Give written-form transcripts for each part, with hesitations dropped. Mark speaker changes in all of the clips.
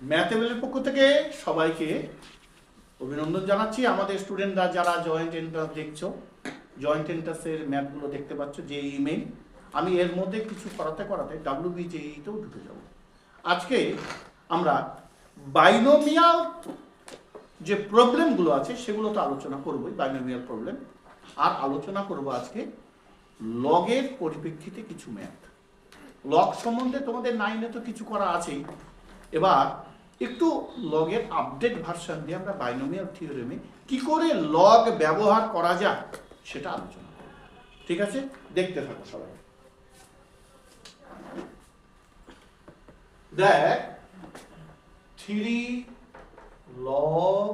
Speaker 1: ম্যাথেবেলের পক্ষ থেকে সবাইকে অভিনন্দন জানাচ্ছি। আমাদের স্টুডেন্টরা যারা জয়েন্ট এন্ট্রান্স দেখছো, জয়েন্ট এন্ট্রান্সের ম্যাথগুলো দেখতে পাচ্ছ, যে ইমেল আমি এর মধ্যে কিছু করাতে করাতে WBJEতেও ঢুকে যাব। আজকে আমরা বাইনোমিয়াল যে প্রবলেমগুলো আছে সেগুলো তো আলোচনা করবোই, বাইনোমিয়াল প্রবলেম, আর আলোচনা করব আজকে লগের পরিপ্রেক্ষিতে কিছু ম্যাথ। লগ সম্বন্ধে তোমাদের 9-এ তো কিছু করা আছেই, এবার একটু লগের আপডেট ভার্সন দিয়ে আমরা বাইনোমিয়াল থিওরেমে কি করে লগ ব্যবহার করা যায় সেটা আলোচনা করব। ঠিক আছে, দেখতে থাকো সবাই। দেখ 3 log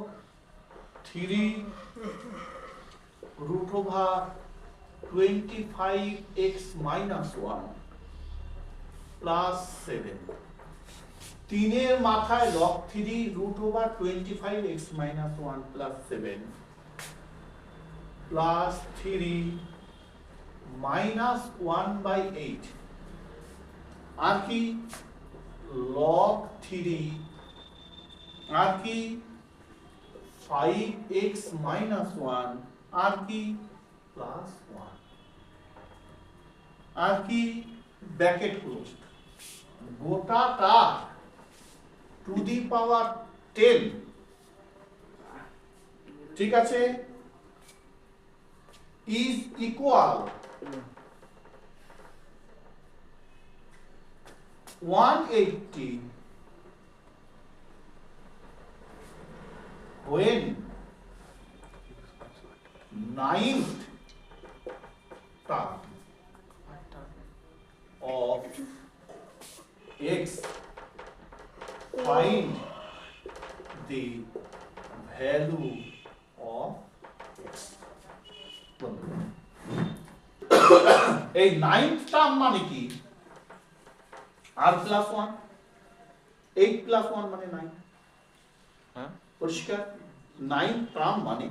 Speaker 1: 3 root over 25x minus 1 plus 7। 3 এর মাথায় log 3 root over 25x minus 1 plus 7 plus 3 minus 1 by 8 আর কি log 3 আর কি 5x minus 1 আর কি plus 1 আর কি ব্র্যাকেট ক্লোজ গোটাটা টু দি পাওয়ার 10, ঠিক আছে, is equal 180 when 9th term of x, find the value of x। এই 9th term মানে কি? r plus 1, 8 plus 1 মানে 9। হ্যাঁ, পরিষ্কার? 9th টার্ম মানে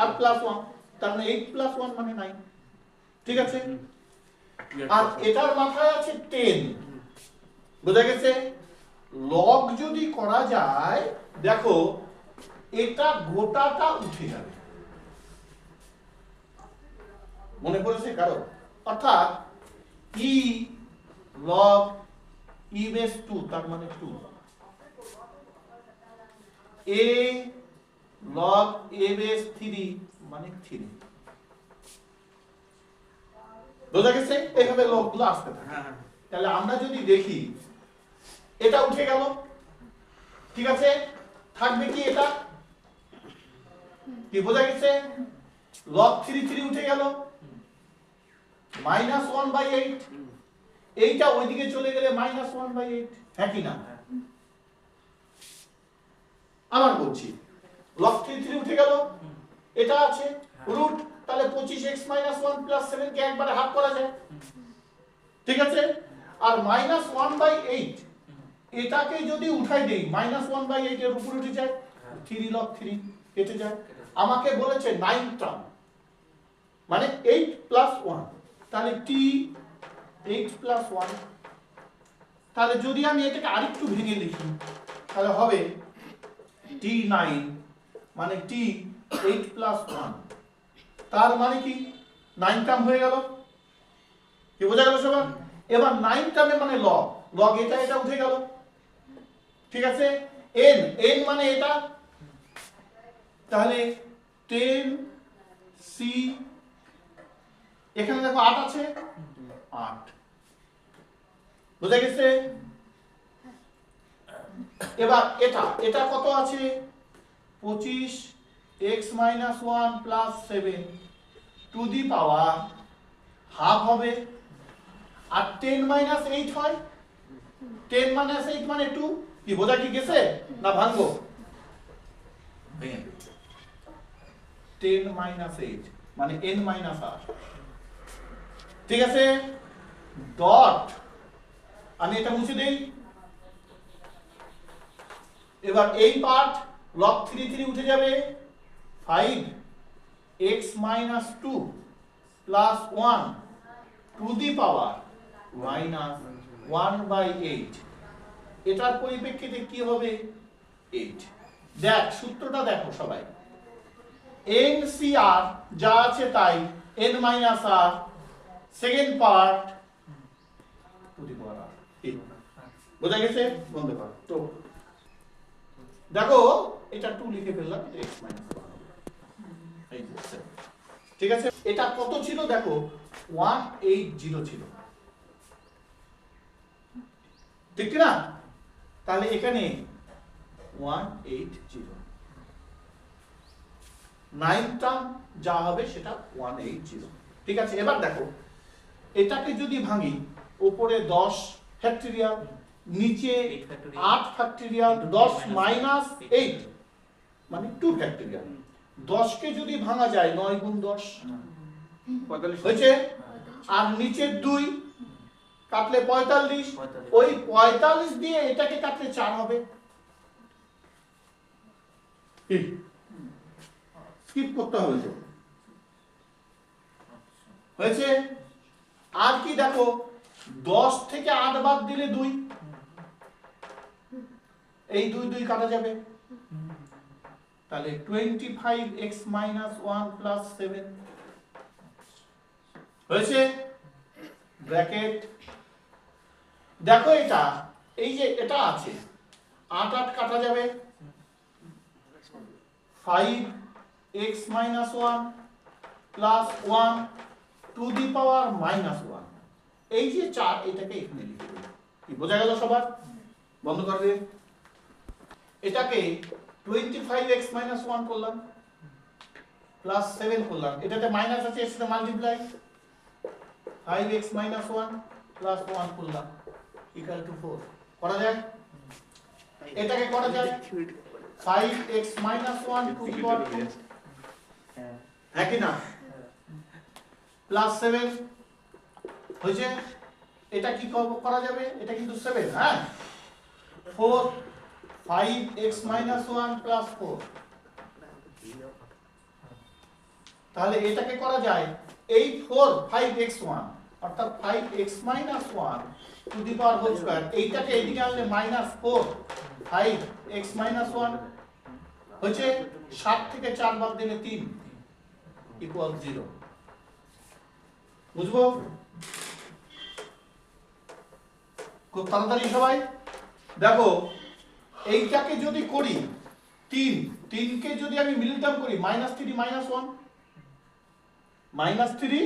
Speaker 1: r plus 1, তার মানে 8 plus 1 মানে 9। ঠিক আছে, আর এটার মাথায় আছে 10। বুঝা গেছে? লগ যদি করা যায়, দেখো এটা গোটাটা উঠে যাবে। মনে পড়েছে কারো? অর্থাৎ ই লগ ই বেস 2 তার মানে 2, এ লগ এ বেস 3 মানে 3। বোঝা গেছে? এইভাবে লগগুলো আসতে থাকে। তাহলে আমরা যদি দেখি এটা উঠে গেল, ঠিক আছে, থাকবে কি এটা? কি বোঝা গেছে? log 3 উঠে গেল, -1/8, এইটা ওইদিকে চলে গেলে -1/8, হ্যাঁ কি না? আবার বলছি, log 3 উঠে গেল, এটা আছে রুট, তাহলে 25x - 1 + 7 কে একবারে হাফ করা যায়। ঠিক আছে, আর -1/8 এটাকে যদি উঠাই দেই, -1/8 এর উপরে উঠে যায়, 3 log 3 কেটে যায়। আমাকে বলেছে 9 টার্ম মানে 8 + 1, তাহলে t 8 + 1। তাহলে যদি আমি এটাকে আরেকটু ভেঙে লিখি, তাহলে হবে t9 মানে t 8 + 1, তার মানে কি 9 টার্ম হয়ে গেল। কি বোঝা গেল সবার? এবার 9 টার্মে মানে লগ, লগ এটা উঠে গেল। ঠিক আছে, n n মানে এটা, তাহলে 10c, এখানে দেখো 8 আছে, 8। বুঝা গেছে? এবার এটা কত আছে? 25x - 1 + 7 two the power half হবে, আর 10 - 8 হয়, 10 - 8 মানে 2। কি বোঝা কি গেছে না ভাঙবো? 10 - 8 মানে n - r। ঠিক আছে, ডট, আমি এটা মুছে দেই। এবার এই পার্ট log 3 উঠে যাবে, 5x - 2 + 1 টু দি পাওয়ার -1/8 এটার পরিপ্রেক্ষিতে কি হবে 8। দেখ সূত্রটা দেখো সবাই, NCR যা আছে তাই n minus r second part two the power r। বোঝা গেছে? বন্ধ কর। তো দেখো এটা 2 লিখে ফেললাম, এটা x মাইনাস 1 এই যে। ঠিক আছে, এটা কত ছিল দেখো 180 ছিল, ঠিক কি না? তাহলে এখানে 180, 9 টার্ম যা হবে সেটা 180। ঠিক আছে, এবার দেখো এটাকে যদি ভাঙি, উপরে 10 ফ্যাক্টরিয়াল, নিচে 8 ফ্যাক্টরিয়াল, 10 মাইনাস 8 মানে 2 ফ্যাক্টরিয়াল। 10 কে যদি ভাঙা যায় 9 গুণ 10 হয়েছে, আর নিচে 2 কাটলে 45, ওই 45 দিয়ে এটাকে কাটলে 4 হবে। স্কিপ করতে হবে তো, হয়েছে। আর কি দেখো 10 থেকে 8 বাদ দিলে 2, এই 2 2 কাটা যাবে, তাহলে 25x minus 1 plus 7 হয়েছে ব্র্যাকেট। দেখো এটা এই যে এটা আছে 8 8 কাটা যাবে, 5x minus 1 plus 1 to the power minus 1, এই যে 4 এটাকে এখানে লিখে দেব। কি বোঝা গেল সবার? বন্ধ করবে। এটাকে 25x minus 1 করলাম প্লাস 7 করলাম, এটাতে মাইনাস আছে, এর সাথে মাল্টিপ্লাই, 5x minus 1 প্লাস 1 করলাম ইকুয়াল টু 4। করা যায়? এটাকে করা যায় 5x minus 1 টু দি পাওয়ার 2, হ্যাঁ কি না, প্লাস 7 হয়েছে। এটা কি করা যাবে? এটা কিন্তু 7, হ্যাঁ 4 5x minus 1 plus 4, তাহলে এটাকে করা যায় 8 4 5x1 অর্থাৎ 5x minus 1 to the power whole square. এইটাকে এদিকে আনলে মাইনাস 4 5x minus 1 হচ্ছে, 7 থেকে 4 বাদ দিলে 3 ইকুয়াল 0। বুঝবো? খুব তাড়াতাড়ি সবাই দেখো, এইটাকে যদি করি 3 কে যদি আমি মিডল টার্ম করি -3 -1 -3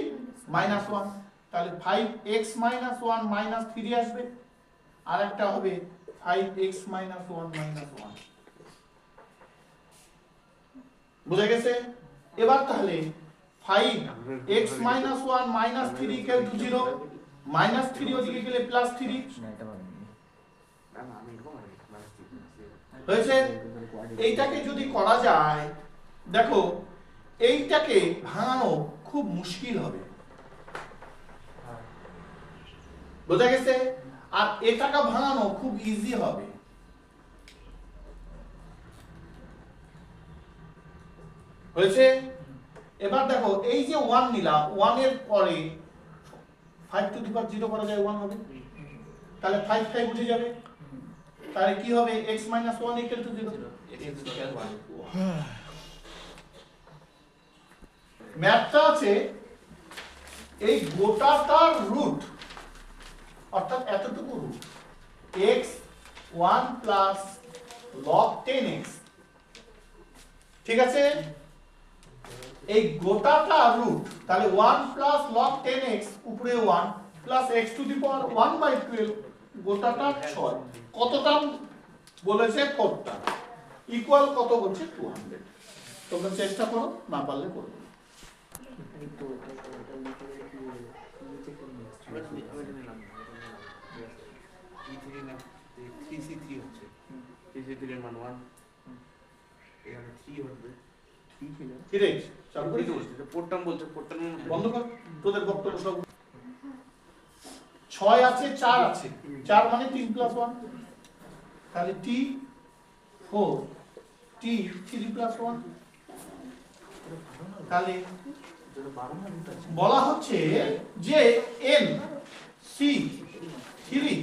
Speaker 1: -1, তাহলে 5x -1 -3 আসবে, আর একটা হবে 5x -1 -1। বুঝা গেছে? এবার তাহলে 5x -1 -3 ইকুয়াল টু 0, -3 ওদিকে গেলে +3 হয়েছে। এইটাকে যদি করা যায়, দেখো এইটাকে ভাঙানো খুব মুশকিল হবে, বোঝা গেছে? আর এটাকে ভাঙানো খুব ইজি হবে। হয়েছে? এবার দেখো এই যে 1 নিলাম, 1 এর পরে 5 টু দি পাওয়ার 0 করা যায়, 1 হবে, তাহলে 5 5 উঠে যাবে, তাহলে কি হবে x - 1 = 0, ম্যাথটা আছে এই গোটাটার রুট অর্থাৎ এতটুকু root x 1 plus log 10x, ঠিক আছে? এই গোটাটা রুট, তাহলে 1 প্লাস log 10x উপরে 1 প্লাস x টু দি পাওয়ার 1/12, গোটাটা 6। কত টার্ম বলেছে? 4 টার্ম, ইকুয়াল কত বলছে? 200। তোমরা চেষ্টা করো, না পারলে করো। কি রে চালু করে দিস?
Speaker 2: পোর্টাম বলছে, পোর্টাম
Speaker 1: বন্ধ কর, তোদের বক্তব্য সব 6 আছে 4 আছে, 4 মানে 3 + 1, তাহলে t 4 t 3 + 1, তাহলে বলা হচ্ছে যে n c 3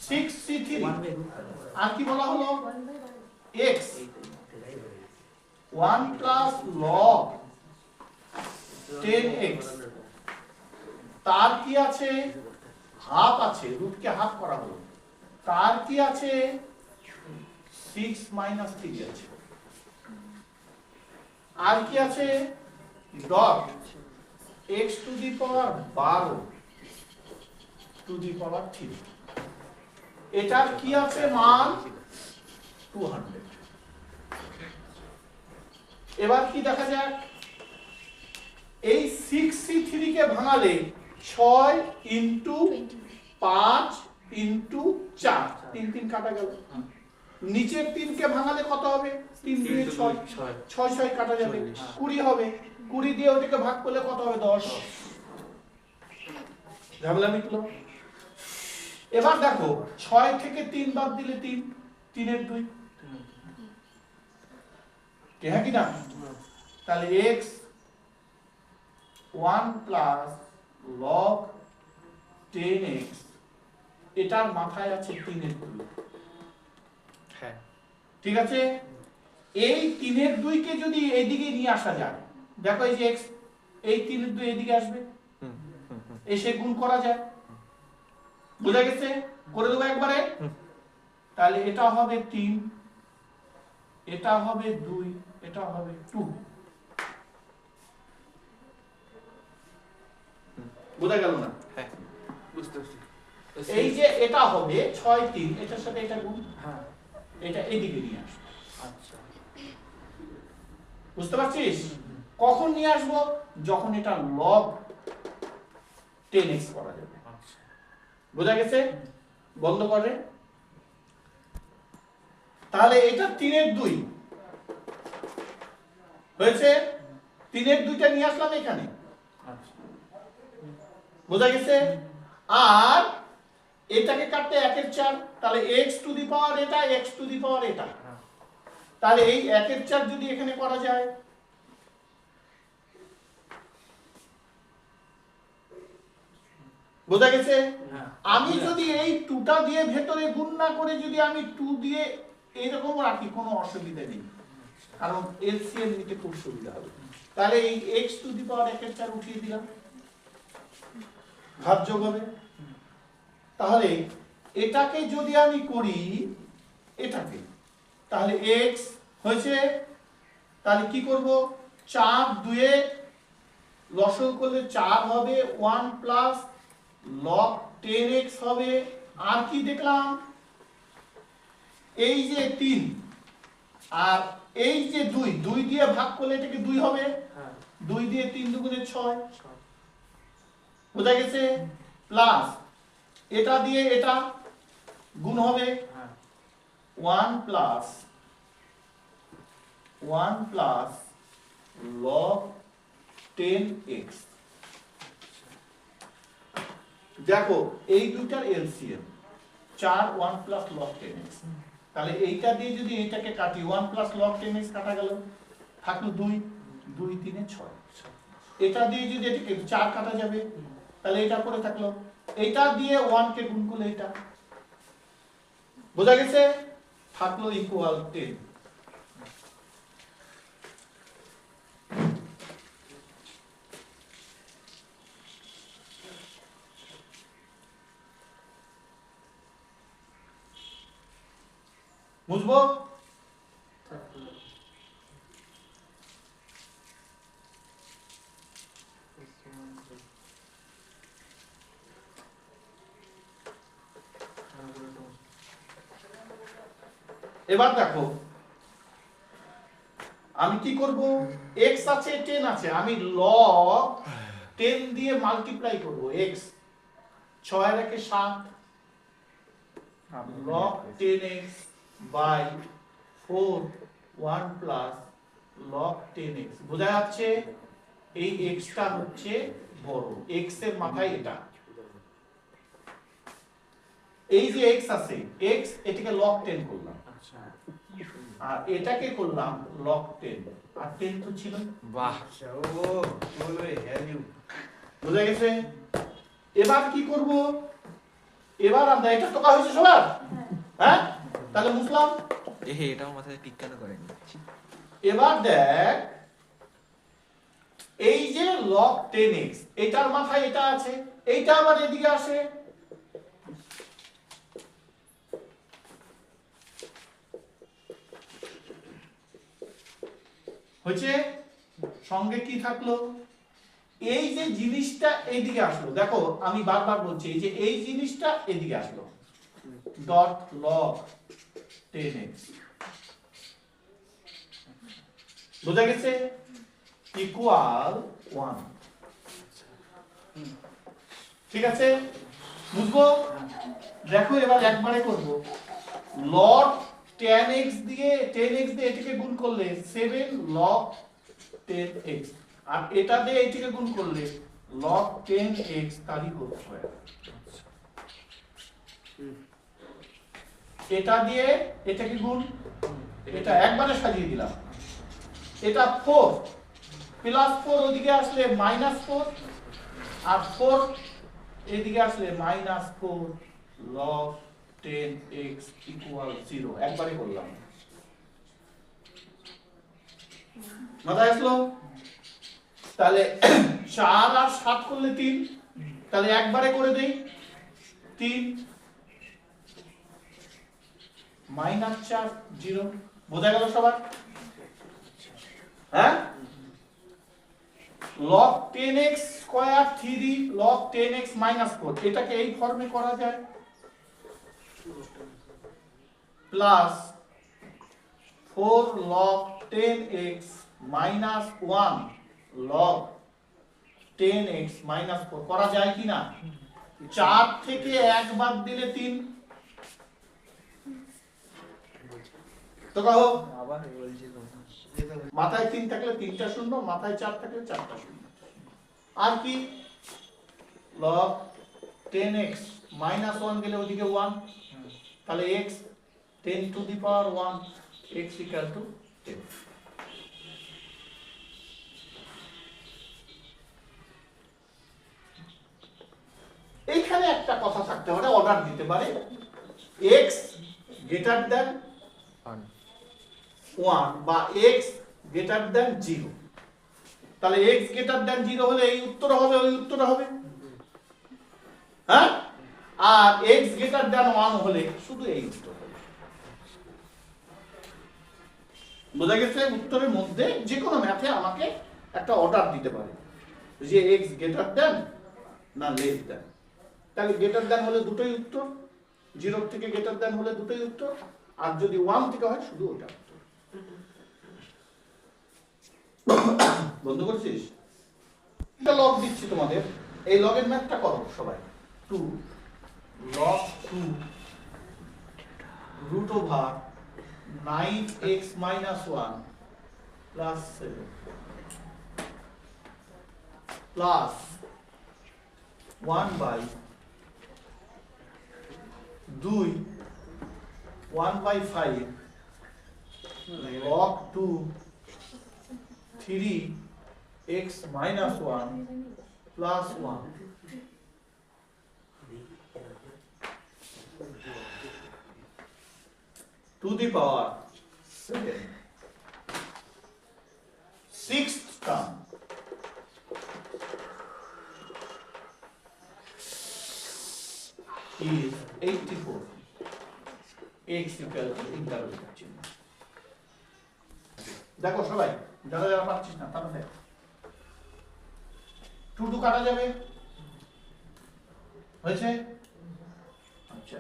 Speaker 1: 6c3 আর কি বলা হলো x 1 প্লাস log 10x তার কি আছে হাফ আছে, রুটকে হাফ করা হলো, তার কি আছে 6 মাইনাস 3 আছে, আর কি আছে dot x to the power 12 to the power 3, এটার কি আছে মান 200। এবার কি দেখা যাক, এই 6c3 কে ভাঙালে 6 ইনটু 5 ইনটু 4, 3 3 কাটা গেল, নিচের 3 কে ভাঙালে কত হবে 3 2 6 6 6 কাটা যাবে 20 হবে, 20 দিয়ে ওটাকে ভাগ করলে কত হবে 10, ঝামেলা মিটলো। এবার দেখো 6 থেকে 3 বাদ দিলে 3 3 এর 2 কি হয় কি না, তাহলে x 1 প্লাস log 10x এটার মাথায় আছে 3 এর 2, হ্যাঁ ঠিক আছে। এই 3 এর 2 কে যদি এইদিকে নিয়ে আসা যায়, দেখো এই যে x এই 3 এর 2 এইদিকে আসবে, এসে গুণ করা যায়, বুঝা গেছে, করে দেবো একবারে, তাহলে এটা হবে 3, এটা হবে 2, এটা হবে 2, বোঝা গেল না,
Speaker 2: হ্যাঁ বুঝতে পারছি।
Speaker 1: এই যে এটা হবে 6 3, এটার সাথে এটা গুণ,
Speaker 2: হ্যাঁ
Speaker 1: এটা এইদিকে নিয়ে আসবো,
Speaker 2: আচ্ছা
Speaker 1: বুঝতে পারছিস, কখন নিয়ে আসবো যখন এটা log 10x করা যাবে,
Speaker 2: আচ্ছা
Speaker 1: বোঝা গেছে, বন্ধ করে, তাহলে এটা 3 এর 2 হয়েছে, 3 এর 2টা নিয়ে আসলাম এখানে,
Speaker 2: আচ্ছা
Speaker 1: বোঝা গেছে, আর এটাকে কাটতে 1 এর 4, তাহলে x টু দি পাওয়ার এটা x টু দি পাওয়ার এটা, তাহলে এই 1 এর 4 যদি এখানে করা যায়, বোঝা গেছে, আমি যদি এই 2টা দিয়ে ভেতরে গুণ না করে যদি আমি 2 দিয়ে এইরকম রাখি কোনো অসুবিধা নেই, কারণ এলসিএম নিতে খুব সুবিধা হবে, তাহলে এই x টু দি পাওয়ার 1 এর 4 উঠিয়ে দিলাম, ঘাত যোগ হবে, তাহলে এটাকে যদি আমি করি এটাকে, তাহলে x হয়েছে, তাহলে কি করব 4 2 এ লসগু করলে 4 হবে, 1 প্লাস log 10x হবে, আর কি দেখলাম এই যে 3 আর এই যে 2 2 দিয়ে ভাগ করলে এটাকে 2 হবে, 2 দিয়ে 3 দুগুণে 6, বোঝা গেছে, প্লাস এটা দিয়ে এটা গুণ হবে, 1 প্লাস log 10x, দেখো এই দুইটার এলসিএম 4 1 প্লাস log 10x, তাহলে এইটা দিয়ে যদি এইটাকে কাটি 1 প্লাস log 10x কাটা গেল, থাকলো 2 2 3 6, এটা দিয়ে যদি এটাকে 4 কাটা যাবে, তাহলে এটা পড়ে থাকলো, এটা দিয়ে 1 কে গুণ করলে এটা, বোঝা গেছে, থাকলো ইকুয়াল 10। বুঝবো, এবার দেখো আমি কি করব, x আছে 10 আছে, আমি log 10 দিয়ে মাল্টিপ্লাই করব, x 6 এর একে 7 log 10x by 4 1 plus log 10x, বোঝা যাচ্ছে এই x টা হচ্ছে বড়, x এর মাথায় এটা, এই যে x আছে x এটাকে log 10 করলাম,
Speaker 2: আচ্ছা
Speaker 1: আর এটাকে করলাম log 10, আর 10 তো ছিল,
Speaker 2: বাহ ও বলবে ভ্যালু,
Speaker 1: বুঝা গেছে, এবার কি করব এবার আমরা এটা টোকা হয়েছে সবার, হ্যাঁ তাহলে বুঝলাম।
Speaker 3: এটাও মাথায় ঠিক কেন করেনি?
Speaker 1: এবার দেখ এই যে log 10x এটার মাথায় এটা আছে, এইটা আবার এদিকে আসে, হয়েছে, সঙ্গে কি থাকলো, এই যে জিনিসটা এইদিকে আসলো, দেখো আমি বারবার বলছি এই যে এই জিনিসটা এদিকে আসলো, ডট log 10x, বোঝা গেছে, ইকুয়াল 1। ঠিক আছে, বুঝবো? দেখো এবার একবারে করব, log 10x দিয়ে এটাকে গুণ করলে 7 log 10x, আর এটা দিয়ে এটাকে গুণ করলে log 10x তারই হোল স্কয়ার। এটা দিয়ে এটাকে গুণ, এটা একবারে সাজিয়ে দিলাম, এটা 4 প্লাস 4 ওদিকে আসলে -4, আর 4 এদিকে আসলে -4 log 10x ইকুয়াল 0, একবারে করলাম, মাথায় আসলো? তাহলে 4 আর 7 করলে 3, তাহলে একবারে করে দেই 3 -4 0, বোঝা গেল সবার? হ্যাঁ, log 10x square 3 log 10x -4, এটাকে এই ফর্মে করা যায়, plus 4 log 10x minus 1 log 10x minus 4 করা যায় কি না? 4 থেকে 1 বাদ দিলে 3, তো কहो
Speaker 3: আবার বলছি তো,
Speaker 1: মাথায় 3 থাকলে 3টা শূন্য, মাথায় 4 থাকলে 4টা শূন্য, আর কি log 10x minus 1 গেলে ওদিকে 1, তাহলে x 10 to the power 1, x equal to 10। এইখানে একটা কথা থাকতে পারে, অর্ডার দিতে পারে x greater than 1 বা x greater than 0, তাহলে x greater than 0 হলে এই উত্তর হবে, ওই উত্তর হবে, হ্যাঁ, আর x greater than 1 হলে শুধু এই উত্তর হবে। বোঝা গেছে? উত্তরের মধ্যে যে কোনো ম্যাথে আমাকে একটা অর্ডার দিতে পারে যে x greater than না less than, তাহলে গ্রেটার দ্যান হলে দুটোই উত্তর, 0 থেকে গ্রেটার দ্যান হলে দুটোই উত্তর, আর যদি 1 থেকে হয় শুধু ওটা উত্তর। বন্ধ করছিস? এটা লগ দিচ্ছি তোমাদের, এই লগের ম্যাথটা করো সবাই। 2 log 2 root over 9x minus 1 plus 7 plus 1 by 2 1 by 5 log 2 3x minus 1 plus 1 to the power 7, sixth term is 84, x equal to interrogator চিহ্ন। দেখো সবাই যারা যারা পাচ্ছিস না তারা দেখ, 2 কাটা যাবে, হয়েছে? আচ্ছা,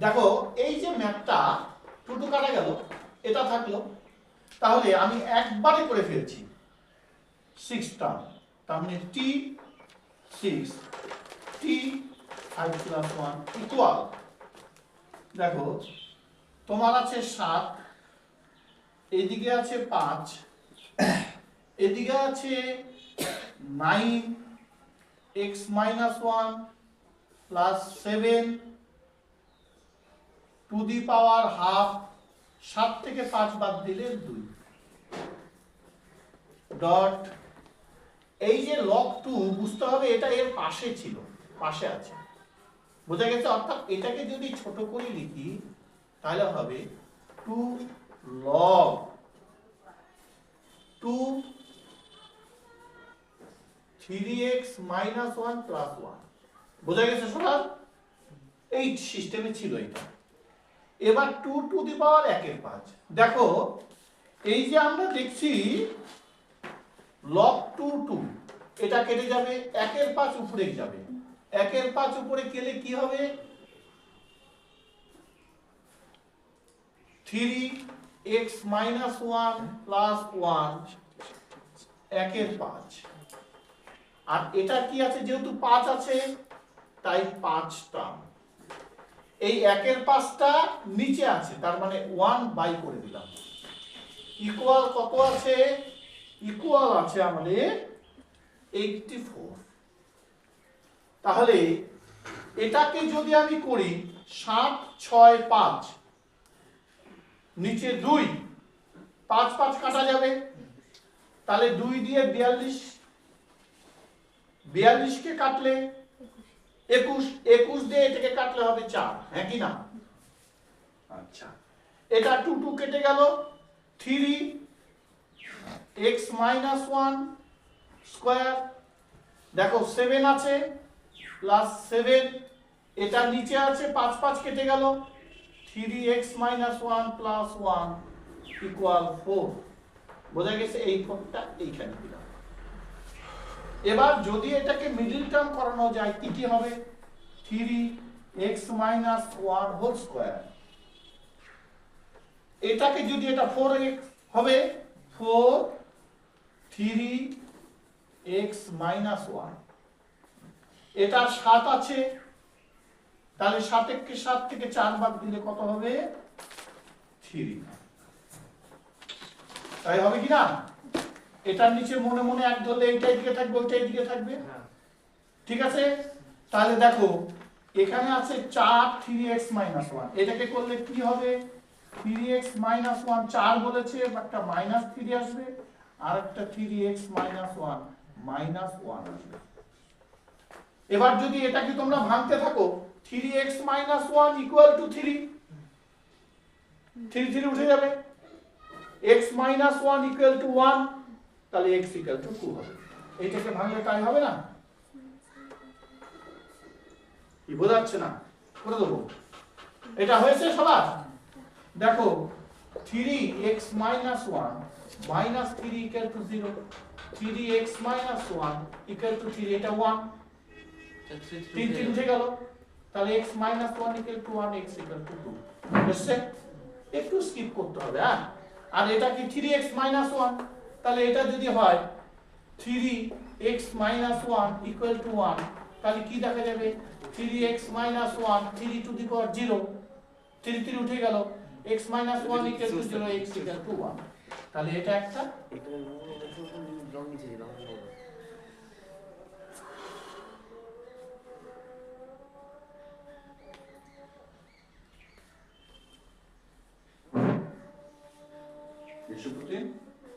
Speaker 1: দেখো এই যে ম্যাপটা 2 কাটা গেল, এটা থাকলো, তাহলে আমি একবারে করে ফেলছি 6 টার্ম, তার মানে t 6 t 5 plus 1 ইকুয়াল, দেখো তোমার আছে 7, এদিকে আছে 5, এদিকে আছে 9x minus 1 plus 7 two the power half, 7 থেকে 5 বাদ দিলে 2 ডট এই যে লগ 2 বুঝতে হবে এটা এর পাশে ছিল, পাশে আছে, বোঝা গেছে? অর্থাৎ এটাকে যদি ছোট করে লিখি তাহলে হবে 2 log 2 3x minus 1 plus 1, বোঝা গেছে সবার? এই সিস্টেমে ছিল এটা। এবার 2 টু দি পাওয়ার 1 এর 5, দেখো এই যে আমরা দেখছি log 2 এটা কেটে যাবে, 1 এর 5 উপরে যাবে, 1 এর 5 উপরে গেলে কি হবে? 3x minus 1 plus 1 1 এর 5, আর এটা কি আছে? যেহেতু 5 আছে তাই 5টা, এই 1 এর 5টা নিচে আছে, তার মানে 1 বাই করে দিলাম, ইকুয়াল কত আছে? ইকুয়াল আছে আমাদের 84। তাহলে এটাকে যদি আমি করি 7 6 5, নিচে 2, 5 5 কাটা যাবে, তাহলে 2 দিয়ে 42 কে কাটলে 21, 21 দিয়ে এটাকে কাটলে হবে 4, হ্যাঁ কি না? আচ্ছা, এটা 2 2 কেটে গেল, 3x minus 1 স্কয়ার, দেখো 7 আছে প্লাস 7, এটা নিচে আছে, 5 5 কেটে গেল, 3x minus 1 plus 1 equal 4, বোঝা গেছে? এই 4টা এইখানে দিলাম। এবার যদি এটাকে মিডল টার্ম করানো যায় কি কি হবে? 3x minus 1 হোল স্কয়ার, এটাকে যদি এটা 4x হবে, 4 3x minus 1, এটা 7 আছে, তাহলে 7 থেকে 4 বাদ দিলে কত হবে? 3, তাই হবে কি না? এটার নিচে মনে মনে এক ধরলে এইটাই দিকে থাকবে, ওইটাই দিকে থাকবে, ঠিক আছে? তাহলে দেখো এখানে আছে 4 3x minus 1, এটাকে করলে কি হবে? 3x minus 1, 4 বলেছে, একটা মাইনাস 3 আসবে, আর একটা 3x minus 1 minus 1 আসবে। এবার যদি এটাকে তোমরা ভাঙতে থাকো, 3x minus 1 equal to 3, 3 3 উঠে যাবে, x minus 1 equal to 1, তাহলে x equal to 2 হবে। এইটাকে ভাঙলে তাই হবে না? কি বোঝাচ্ছে না? করে দেবো। এটা হয়েছে সবার? দেখো 3x minus 1 minus 3 equal to 0, 3x minus 1 equal to 3, এটা 1, 3 3 উঠে গেল, তাহলে x minus 1 equal to 1, x equal to 2, বুঝছে? একটু স্কিপ করতে হবে, হ্যাঁ? আর এটা কি 3x minus 1, তাহলে এটা যদি হয় 3x minus 1 equal to 1, তাহলে কি দেখা যাবে? 3x minus 1, 3 to the power 0, 3 3 উঠে গেল, x minus 1 equal to 0, x equal to 1, তাহলে এটা একটা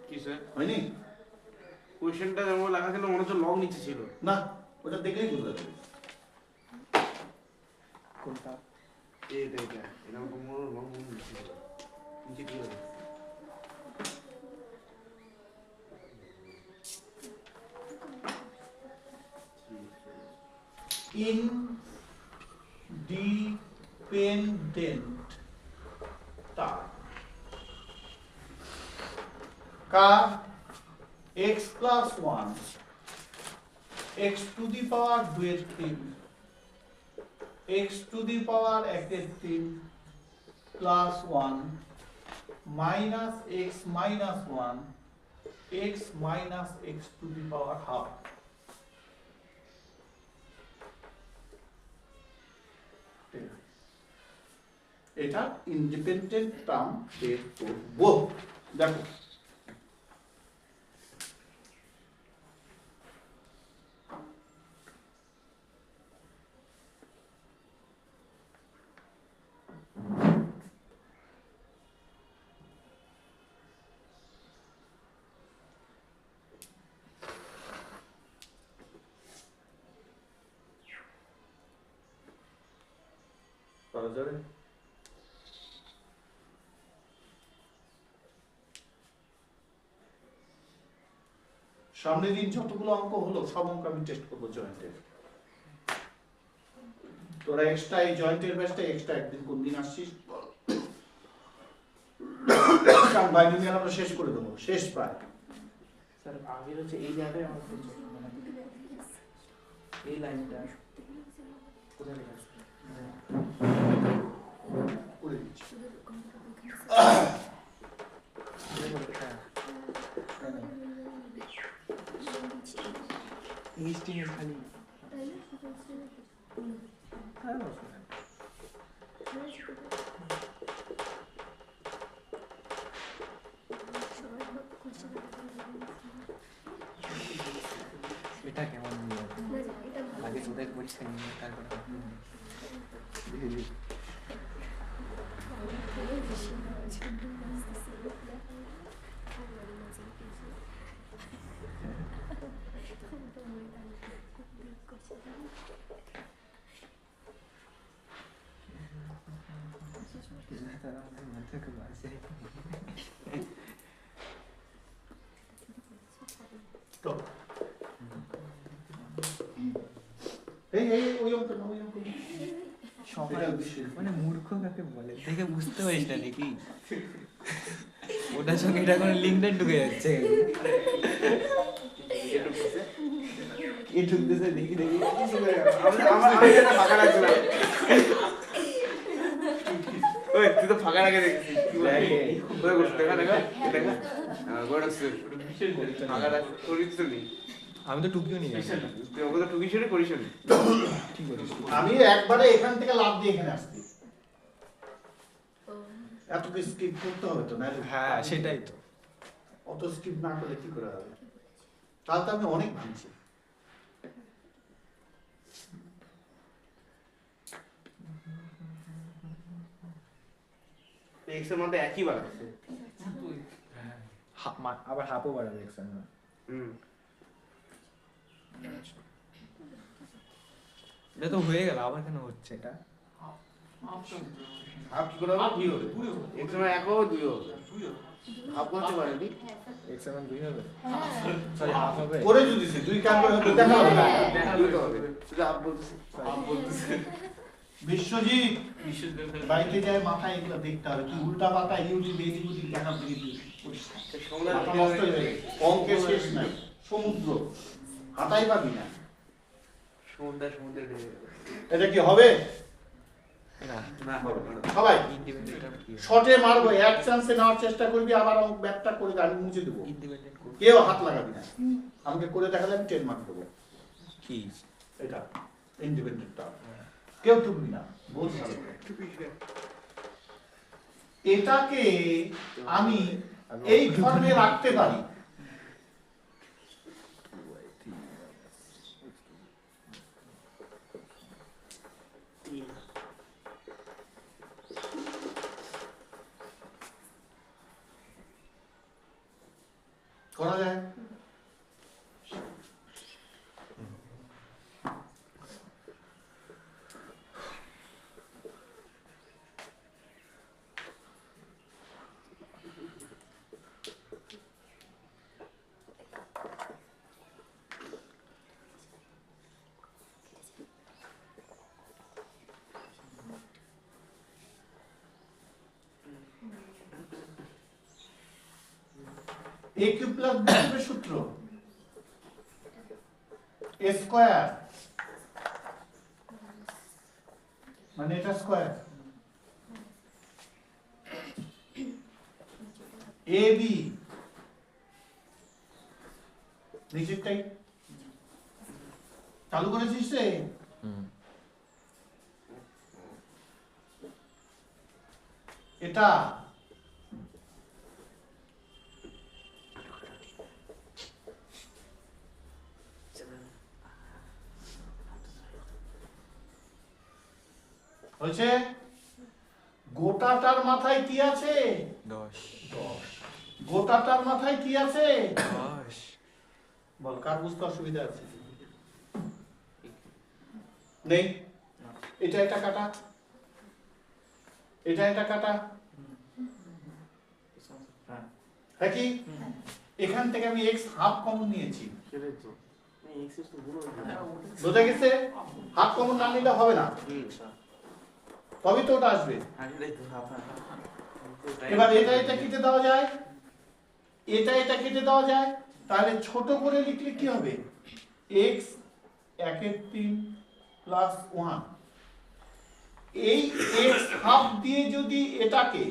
Speaker 2: কি স্যার?
Speaker 1: হয়নি?
Speaker 2: কোশ্চেনটা যেমন লেখা ছিল মনে হচ্ছে লং নিচে ছিল।
Speaker 1: না, ওটা দেখলেই বুঝতে পারবে।
Speaker 3: কোনটা?
Speaker 2: এটা এরকম কোনো লং নিচে ছিল, নিচে কি হবে?
Speaker 1: independent term का x plus 1 x to the power 2 এর 3 x to the power 1 এর 3 plus 1 minus x minus 1 x minus x to the power half, এটা ইন্ডিপেন্ডেন্ট টার্ম বের করব। দেখো করা যাবে? সামনের দিন যতগুলো অঙ্ক হলো সব অঙ্ক আমি টেস্ট করবো জয়েন্টের। তোরা এক্সট্রা এই জয়েন্টের ব্যাচটা এক্সট্রা একদিন কোন দিন আসছিস? কারণ বাইনোমিয়াল আমরা শেষ করে দেবো, শেষ প্রায়।
Speaker 4: স্যার আগের হচ্ছে এই জায়গায় আমার মানে এই লাইনটা কোথায় লেখা আছে?
Speaker 1: করে দিচ্ছি।
Speaker 4: ইংলিশ খালি এটা কেমন আগে তোদের পরীক্ষা নিয়ে তারপর
Speaker 1: তো এই এই ওই অঙ্ক না, ওই অঙ্ক না।
Speaker 3: সবাই
Speaker 1: এটা বিশেষ।
Speaker 3: মানে মূর্খ কাকে বলে দেখে বুঝতে পারিস না নাকি? ওটার সঙ্গে এটা কোনো লিঙ্কটা ঢুকে যাচ্ছে। কে ঢুকতেছে দেখি দেখি।
Speaker 2: ফাঁকা রাখছি না। ওই তুই তো ফাঁকা রাখে দেখছিস কি বলে? কোথায় করছিস? দেখা দেখা দেখা গোড়া রাখছিস ফাঁকা রাখ করিস তো নি
Speaker 3: আমি তো টুকিও নিয়ে
Speaker 2: তুই ওকে তো টুকি শুনে করিস নি
Speaker 3: ঠিক বলিস।
Speaker 1: আমি একবারে এখান থেকে লাভ দিয়ে এখানে আসছি। এত কি স্কিপ করতে হবে তো, নাহলে
Speaker 3: হ্যাঁ সেটাই তো।
Speaker 1: অত স্কিপ না করলে কি করে হবে? তাহলে তো আমি অনেক ভাঙছি।
Speaker 2: এক্স এর মধ্যে একই বার আছে
Speaker 3: আবার হাফও বাড়াবে এক্সাম।
Speaker 2: হুম
Speaker 3: এটা তো হয়ে গেল, আবার কেন হচ্ছে এটা?
Speaker 2: হাফ কি করে হবে? দুই হবে এক্স এর একও দুই হবে হাফ করতে পারেনি
Speaker 3: এক্সাম 2 হবে, সরি হাফ হবে।
Speaker 1: করে যদি দুই কাজ করে হবে, দেখা হবে না।
Speaker 2: দুই তো হবে তুই হাফ বলছিস
Speaker 1: বিশ্বজিৎ বাইকে যায়, মাথায় এগুলো দেখতে হবে। কি উল্টা পাতা ইউটিউব এদিক দেখা দেখি মাথা নষ্ট হয়ে যাবে। অঙ্কের শেষ নাই, সমুদ্র হাতাই পাবি না।
Speaker 2: সমুদ্রে ঢেকে
Speaker 1: এটা কি হবে?
Speaker 3: না
Speaker 2: না হবে না
Speaker 1: সবাই
Speaker 3: ইন্ডিপেন্ডেন্ট কি?
Speaker 1: শর্টে মারবো, এক চান্সে নেওয়ার চেষ্টা করবি, আবার অঙ্ক ব্যাকটা করে আমি মুছে দেবো।
Speaker 3: ইন্ডিপেন্ডেন্ট কোড
Speaker 1: কেউ হাত লাগাবি না। আমাকে করে দেখালে আমি 10 মার্ক দেবো।
Speaker 3: কি?
Speaker 1: এটা ইন্ডিপেন্ডেন্টটা কেউ টুকবি না, বহুত ভালো। এটাকে আমি এই ফর্মে রাখতে পারি। করা যায়। a কিউব প্লাস b কিউবের সূত্র a স্কয়ার মানে এটা স্কয়ার ab নিচেরটাই চালু করেছিস রে। এটা হয়েছে। গোটাটার মাথায় কি আছে?
Speaker 3: 10
Speaker 1: গোটাটার মাথায় কি আছে?
Speaker 3: 10
Speaker 1: বল, কার বুঝতে অসুবিধা আছে? নেই। এটা কাটা, এটা কাটা,
Speaker 4: হ্যাঁ
Speaker 1: হ্যাঁ কি? এখান থেকে আমি x হাফ কমন নিয়েছি,
Speaker 4: সেটাই তো এক্সেস তো পুরো
Speaker 1: বোঝা গেছে? হাফ কমন না নিলে হবে না, তবেই তো ওটা আসবে।
Speaker 4: সেটাই তো আপনার
Speaker 1: এবার এটা কেটে দেওয়া যায়, এটা কেটে দেওয়া যায়, তাহলে ছোট করে লিখলে কি হবে? x 1/3 প্লাস 1, এই x হাফ দিয়ে যদি এটাকে,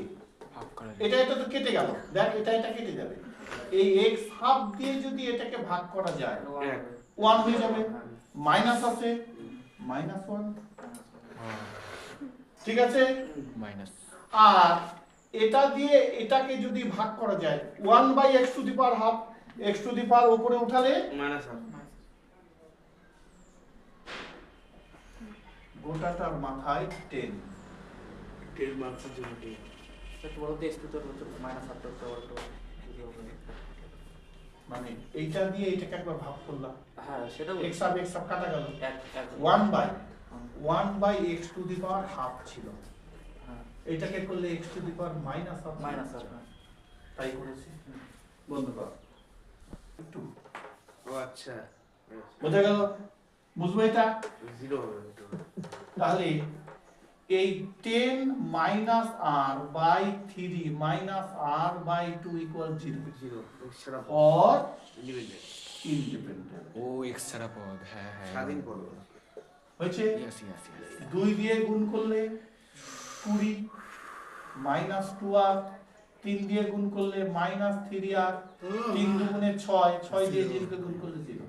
Speaker 3: ভাগ করা যায়।
Speaker 1: এটা তো কেটে গেল, দেখ এটা কেটে যাবে, এই x হাফ দিয়ে যদি এটাকে ভাগ করা যায় 1 হয়ে যাবে, মাইনাস আছে -1, ঠিক আছে?
Speaker 3: মাইনাস
Speaker 1: আর এটা দিয়ে এটাকে যদি ভাগ করা যায় 1/x to the power half, x to the power উপরে উঠালে
Speaker 2: মাইনাস
Speaker 1: গোটাটার মাথায় 10।
Speaker 2: 10 মার্কসের জন্য 10
Speaker 4: একটু বড় দিয়ে একটু তোর হচ্ছে মাইনাস আপ করতে বড় তো
Speaker 1: মানে এইটা দিয়ে এটাকে একবার ভাগ করলাম,
Speaker 4: হ্যাঁ সেটাও
Speaker 1: x হাফ কাটা গেল,
Speaker 4: এক
Speaker 1: 1/x to the power half ছিল,
Speaker 4: হ্যাঁ
Speaker 1: এটাকে করলে x to the power minus half,
Speaker 4: minus up
Speaker 1: তাই করেছি। বন্ধ কর একটু,
Speaker 2: ও আচ্ছা
Speaker 1: বোঝা গেল? বুঝবো এটা?
Speaker 2: 0 হবে এটা
Speaker 1: তাহলে এই 10 minus r by 3 minus r by 2 equal 0
Speaker 2: 0 extra
Speaker 1: or
Speaker 2: independent
Speaker 1: independent।
Speaker 3: ও এক্স ছাড়া পদ, হ্যাঁ হ্যাঁ
Speaker 2: স্বাধীন পদ
Speaker 1: হয়েছে?
Speaker 3: ইয়েস ইয়েস ইয়েস
Speaker 1: 2 দিয়ে গুণ করলে 20 মাইনাস 2r, 3 দিয়ে গুণ করলে মাইনাস 3r, 3 দুগুণে 6, 6 দিয়ে 0 কে গুণ করলে 0।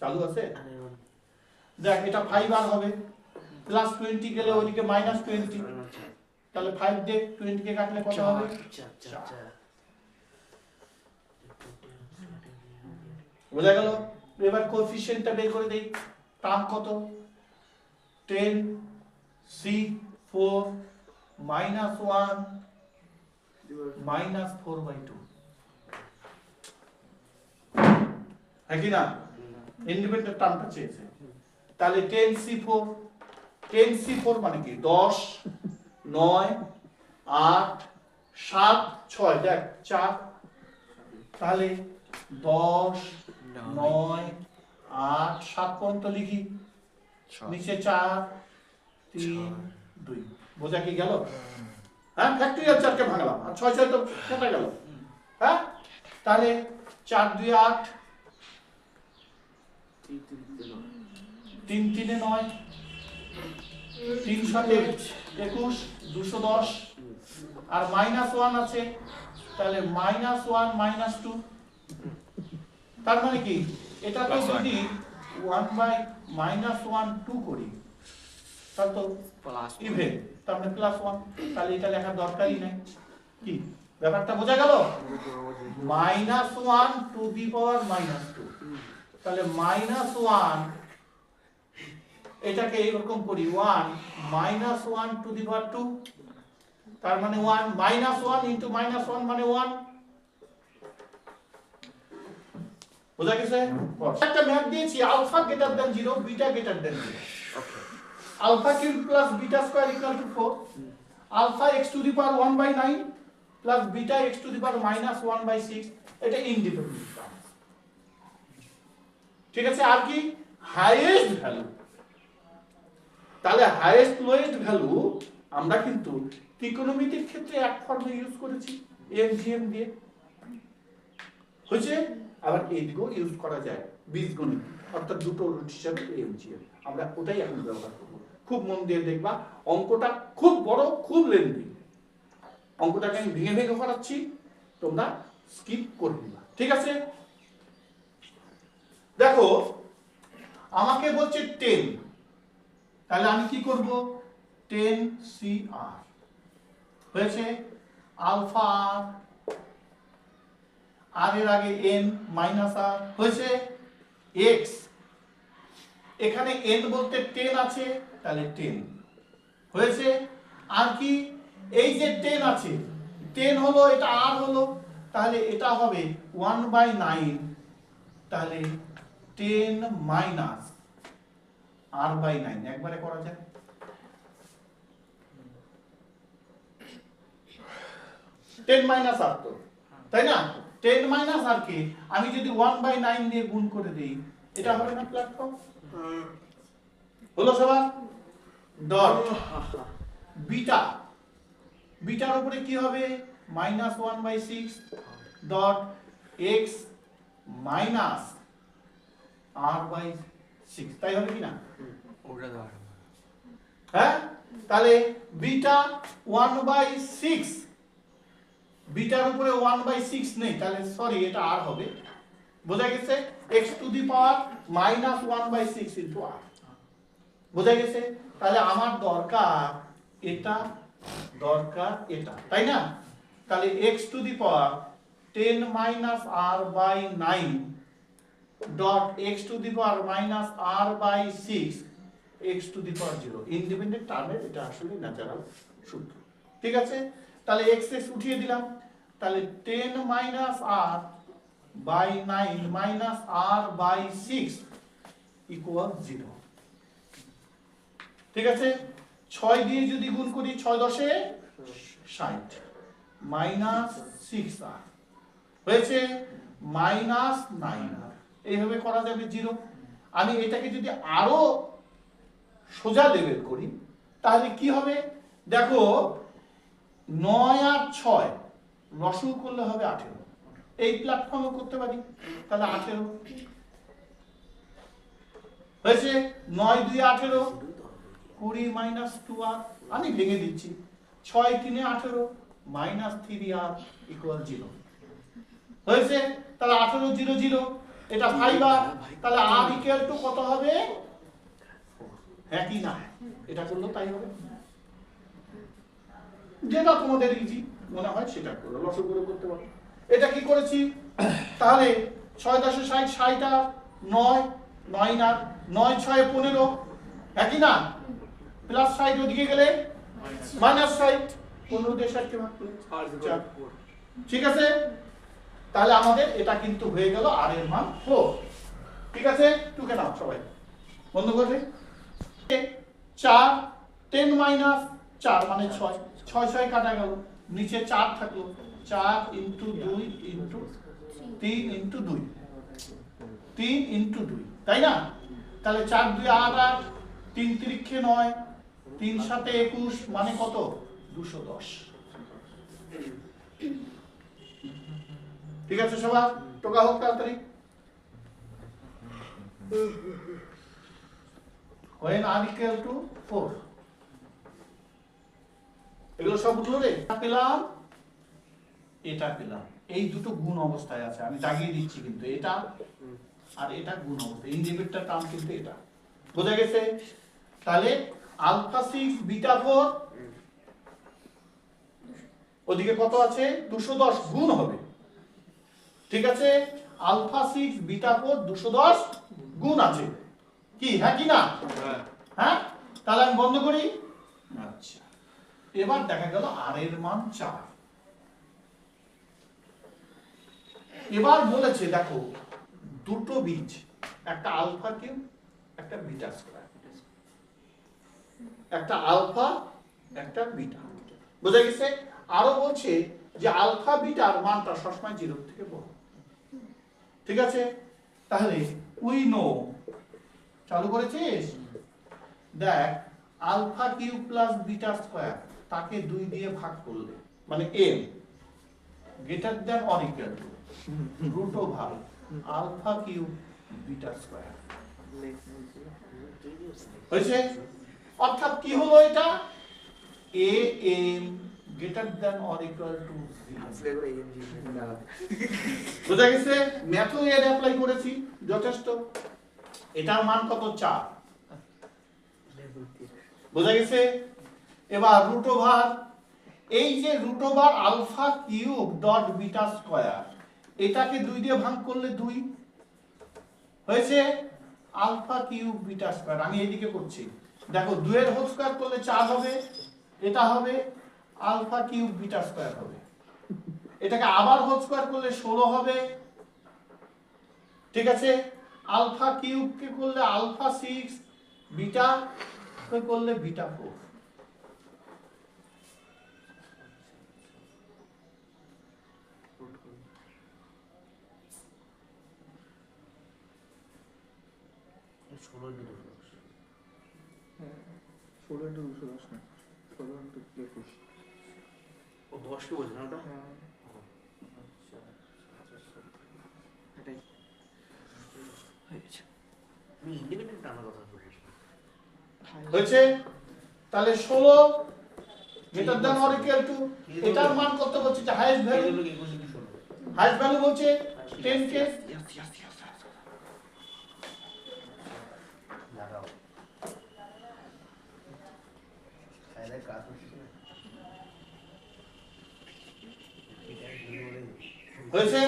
Speaker 1: চালু আছে? দেখ এটা 5r হবে, প্লাস 20 গেলে ওইদিকে মাইনাস 20, তাহলে 5 দিয়ে 20 কে কাটলে কত হবে? বোঝা গেল? এবার কোএফিশিয়েন্টটা বের করে দেই, টার্ম কত? 10 c4 minus 1 minus 4/2, হ্যাঁ কি না? ইন্ডিপেন্ডেন্ট টার্মটা চেয়েছে, তাহলে 10c4 মানে কি? 10 9 8 7 6, দেখ 4, তাহলে 10 9 8 7 পর্যন্ত লিখি, নিচে 4 3 2, বোঝা কি গেল? হ্যাঁ, ফ্যাক্টরিয়াল 4 কে ভাঙলাম আর 6 6 তো কেটে গেল, হ্যাঁ? তাহলে 4 2 8, 3 3 9, 3 7 21 210, আর -1 আছে, তাহলে -1 -2, তার মানে কি এটাকে যদি 1/-1 2 করি তাহলে তো
Speaker 3: প্লাস
Speaker 1: ইভেন, তার মানে +1, তাহলে এটা লেখার দরকারই নেই। কি ব্যাপারটা বোঝা গেল? -1 টু দি পাওয়ার -2, তাহলে -1 এটাকে এরকম করি 1 -1 টু দি পাওয়ার 2, তার মানে 1 -1 ইনটু -1 মানে 1। বোঝা গেছে? একটা ম্যাথ দিয়েছি, alpha greater than 0, beta greater than 0।
Speaker 2: Okay
Speaker 1: alpha cube plus beta square equal to 4, আলফা x to the power 1/9 plus beta x to the power -1/6, এটা ইন্ডিপেন্ডেন্ট টার্ম। ঠিক আছে? আর কি? হাইয়েস্ট ভ্যালু, তাহলে হাইয়েস্ট লোয়েস্ট ভ্যালু আমরা কিন্তু ত্রিকোণমিতির ক্ষেত্রে এক ফর্মে ইউজ করেছি, এমজিএম দিয়ে, হয়েছে? আবার এইদিকেও ইউজ করা যায় বীজগণিত, অর্থাৎ দুটো রুট হিসাবে এমজিএম, আমরা ওটাই এখন ব্যবহার করব। খুব মন দিয়ে দেখবা, অঙ্কটা খুব বড়, খুব লেন্থি, অঙ্কটাকে আমি ভেঙে ভেঙে করাচ্ছি, তোমরা স্কিপ করবে না, ঠিক আছে? দেখো আমাকে বলছে 10, তাহলে আমি কি করব? 10 CR হয়েছে, আলফা আর, আর এর আগে n মাইনাস আর হয়েছে, x এখানে n বলতে 10 আছে, তাহলে 10 হয়েছে। আর কি? এই যে 10 আছে, 10 হলো, এটা আর হলো, তাহলে এটা হবে 1/9, তাহলে 10 মাইনাস r/9 একবারে করা যায়, 10 মাইনাস আর তো, তাই না? 10 মাইনাস আর কে আমি যদি 1/9 দিয়ে গুণ করে দেই, এটা হবে না প্ল্যাটফর্ম? হলো সবার? ডট বিটা, বিটার উপরে কি হবে? -1/6 ডট x মাইনাস r/6, তাই হবে কি না?
Speaker 3: ওটা দাও
Speaker 1: হ্যাঁ, তাহলে বিটা 1/6, বিটার উপরে 1/6 নেই, তাহলে সরি এটা আর হবে, বোঝা গেছে? x to the power -1/6 into r, বোঝা গেছে? তাহলে আমার দরকার এটা, দরকার এটা, তাই না? তাহলে x to the power 10 minus r/9 dot x to the power -r/6 x to the power 0, independent টার্মের এটা আসলে ন্যাচারাল সূত্র। ঠিক আছে, তাহলে x উঠিয়ে দিলাম, তাহলে 10 minus r/9 minus r/6 equal 0। ঠিক আছে, 6 দিয়ে যদি গুণ করি, 6 দশে 60 মাইনাস 6r হয়েছে -9r, এইভাবে করা যাবে 0। আমি এটাকে যদি আরো সোজা লেভেল করি তাহলে কি হবে? দেখো 9 আর 6 লসগু করলে হবে 18, এই প্ল্যাটফর্মে করতে পারি, তাহলে 18 হয়েছে। 9 2 18, 20 মাইনাস 2r, আমি ভেঙে দিচ্ছি, 6 3 18 মাইনাস 3r ইকুয়াল 0 হয়েছে। তাহলে 18 0 0, এটা 5r, তাহলে r ইকুয়াল টু কত হবে? হ্যাঁ কি না? এটা করলো তাই হবে, যেটা তোমাদের ইজি মনে হয় সেটা করো, লসগু করে করতে পারো। এটা কি করেছি? তাহলে 6 10 60, 60 আর 9 9 আর 9 6 15, একই না? প্লাস 60 ওদিকে গেলে মাইনাস 60, 15 দিয়ে 60 কে ভাগ করলে 4। ঠিক আছে, তাহলে আমাদের এটা কিন্তু হয়ে গেল আর এর মান 4। ঠিক আছে, টুকে নাও সবাই, বন্ধ করে 4 10 মাইনাস 4 মানে 6, 6 6 কাটা গেল, নিচে 4 থাকলো, 4 ইনটু 2 ইনটু 3 ইনটু 2, 3 ইনটু 2, তাই না? তাহলে 4 2 8 8, 3 3 9, 3 7 21 মানে কত? 210। ঠিক আছে সবার, টোকা হোক তাড়াতাড়ি। when r equal to 4, এগুলো সব উঠলো রে, পেলাম, এটা পেলাম, এই দুটো গুণ অবস্থায় আছে, আমি দাগিয়ে দিচ্ছি কিন্তু এটা আর এটা গুণ অবস্থায়, ইনডিপেন্ডেন্ট টার্ম কিন্তু এটা, বোঝা গেছে? তাহলে আলফা 6 বিটা 4, ওদিকে কত আছে? 210 গুণ হবে। ঠিক আছে, আলফা 6 বিটা 4 210 গুণ আছে, কি হ্যাঁ কি না? হ্যাঁ, তাহলে আমি বন্ধ করি। আচ্ছা, এবার দেখা গেল আর এর মান 4। এবার বলেছে দেখো দুটো বীজ, একটা আলফা কিউব একটা বিটা স্কয়ার, একটা আলফা একটা বিটা, বুঝা গেছে? আরো বলছে যে আলফা বিটার মানটা সবসময় 0 থেকে বড়। ঠিক আছে, তাহলে উই নো, চালু করেছিস? দেখ alpha cube plus beta square, তাকে 2 দিয়ে ভাগ করলে মানে m greater than or equal to root over alpha cube beta square হয়েছে। অর্থাৎ কি হলো এটা? am greater than or equal to 0। বুঝা গেছে? ম্যাথও এর অ্যাপ্লাই করেছি, যথেষ্ট। এটার মান কত? 4। বুঝা গেছে? এবার রুট ওভার, এই যে root over alpha cube dot beta square, এটাকে 2 দিয়ে ভাগ করলে 2 হয়েছে আলফা কিউব বিটা স্কয়ার। আমি এইদিকে করছি, দেখো 2 এর হোল স্কয়ার করলে 4 হবে, এটা হবে আলফা কিউব বিটা স্কয়ার হবে, এটাকে আবার হোল স্কয়ার করলে 16 হবে। ঠিক আছে, আলফা কিউব কে করলে আলফা 6, বিটা কে করলে বিটা 4।
Speaker 4: হ্যাঁ 16 × 210 না 16 × 21
Speaker 2: ও 10 কে বোঝে না ওটা?
Speaker 4: হ্যাঁ আচ্ছা এটাই হয়ে গেছে
Speaker 2: আমি ইন্ডিপেন্ডেন্ট টানার কথা বলছি।
Speaker 1: হয়েছে? তাহলে 16 greater than or equal two, এটার মান কত বলছে? যে হাইয়েস্ট ভ্যালু, হাইয়েস্ট ভ্যালু বলছে 10k। হয়েছে?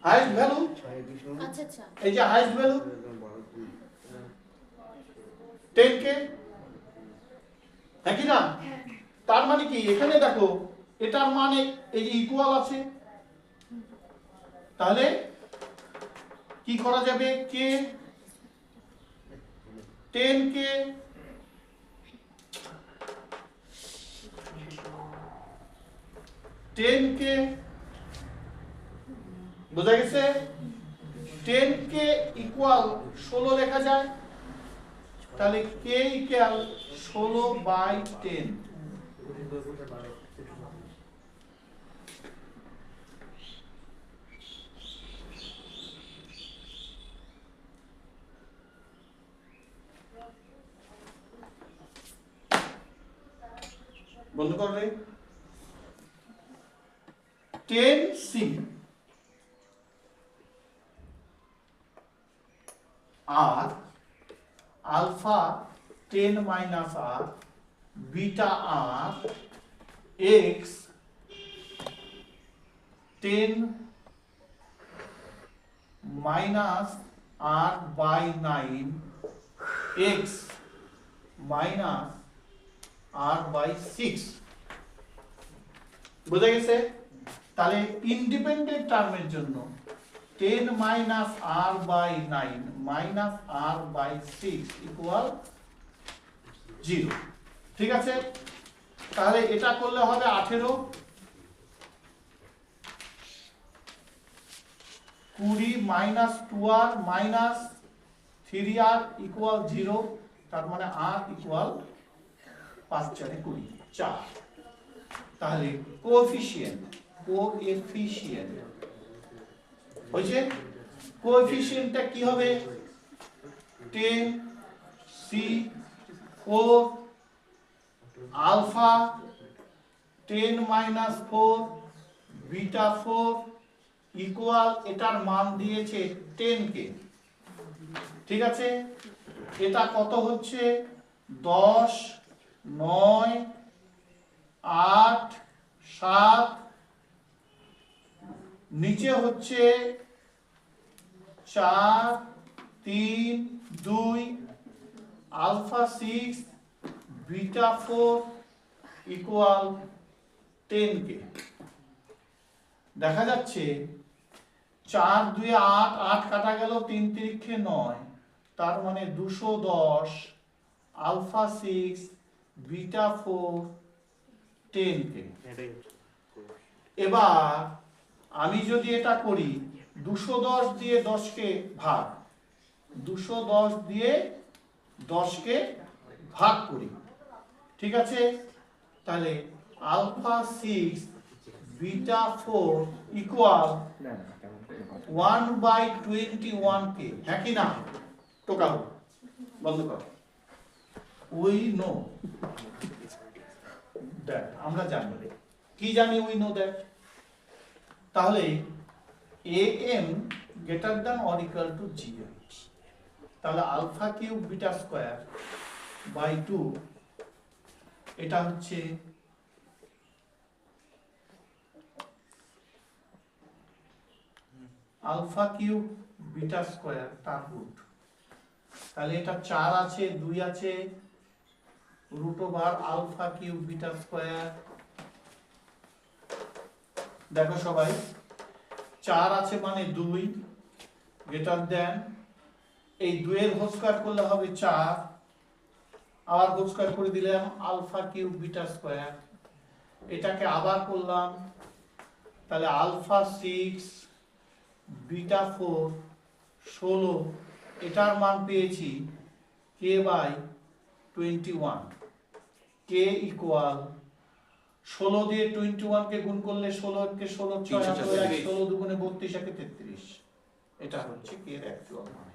Speaker 1: হাইয়েস্ট ভ্যালু,
Speaker 5: আচ্ছা আচ্ছা
Speaker 1: এই যে হাইয়েস্ট ভ্যালু 10k, হ্যাঁ কি না? তার মানে কি এখানে দেখো এটার মানে এই যে ইকুয়াল আছে, তাহলে কি করা যাবে? k 10k বোঝা গেছে? 10k ইকুয়াল 16 লেখা যায়, তাহলে k ইকুয়াল 16/10। বন্ধ কর রে। 10c r alpha 10 minus r beta r x 10 minus r by 9 x minus r by 6। বুঝা গেছে? তাহলে ইন্ডিপেন্ডেন্ট টার্মের জন্য 10 minus r by 9 minus r by 6 equal 0। ঠিক আছে? তাহলে এটা করলে হবে 18, 20 minus 2r minus 3r equal 0। তার মানে r ইকুয়াল 5 × 4 = 4। তাহলে কোএফিশিয়েন্ট হয়েছে? কোএফিশিয়েন্টটা কি হবে? 10c4 alpha 10 minus 4 beta 4 equal, এটার মান দিয়েছে 10k। ঠিক আছে? এটা কত হচ্ছে? 10 9 8 7, নিচে হচ্ছে 4 3 2 আলফা 6 বিটা 4 ইকুয়াল 10k। দেখা যাচ্ছে 4 2 8, 8 কাটা গেল, 3 3 9, তার মানে 210 আলফা 6 বিটা 4 10k। এবার আমি যদি এটা করি 210 দিয়ে 10কে ভাগ, 210 দিয়ে 10কে ভাগ করি, ঠিক আছে? তাহলে আলফা 6 বিটা 4 ইকুয়াল 1/21k। হ্যাঁ কি না? টোকা বন্ধ কর। উই নো দ্যাট, আমরা জানি। কি জানি? We know that. তাহলে am greater than or equal to 0। তাহলে alpha cube beta square by 2, এটা হচ্ছে আলফা কিউব বিটা স্কয়ার তার রুট। তাহলে এটা 4 আছে, 2 আছে, root over alpha cube beta square. দেখো সবাই, 4 আছে মানে 2 গ্রেটার দেন, এই 2 এর হোল স্কয়ার করলে হবে 4, আবার হোল স্কয়ার করে দিলাম আলফা কিউব বিটা স্কয়ার। এটাকে আবার করলাম তাহলে আলফা 6 বিটা 4 16 এটার মান পেয়েছি k বাই 21 k ইকুয়াল 16 দিয়ে 21 কে গুণ করলে 16 কে 16 6 16 দুগুণে 32 একে 33 এটা হচ্ছে k এর অ্যাকচুয়াল মান।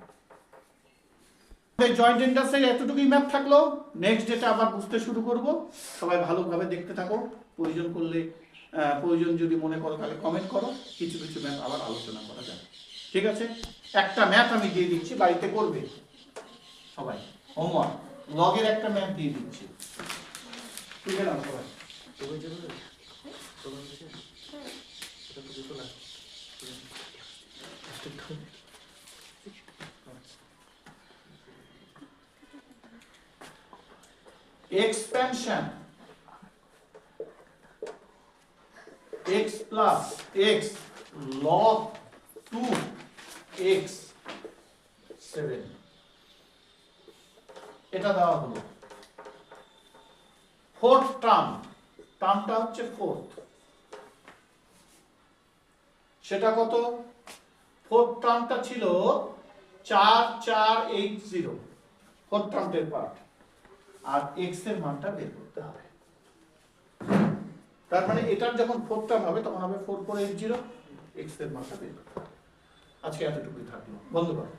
Speaker 1: জয়েন্ট ইন্টারসেক্ট এতটুকুই ম্যাথ থাকলো। নেক্সট যেটা আবার বুঝতে শুরু করব, সবাই ভালোভাবে দেখতে থাকো। প্রয়োজন করলে প্রয়োজন যদি মনে করো তাহলে কমেন্ট করো, কিছু কিছু ম্যাথ আবার আলোচনা করা যাবে। ঠিক আছে, একটা ম্যাথ আমি দিয়ে দিচ্ছি, বাড়িতে করবে সবাই হোমওয়ার্ক। লগের একটা ম্যাথ দিয়ে দিচ্ছি, তুলে নাও সবাই। Expansion x plus x log 2 x 7 এটা দেওয়া হলো। ফোর্থ টার্মটা হচ্ছে ফোর্থ, সেটা কত? ফোর্থ টার্মটা ছিল 4480, ফোর্থ টার্মটার পার্ট, আর x এর মানটা বের করতে হবে। তার মানে এটার যখন ফোর্থ টার্ম হবে তখন হবে 4480, x এর মানটা বের করতে হবে। আজকে এতটুকুই থাকলো, বন্ধ করো।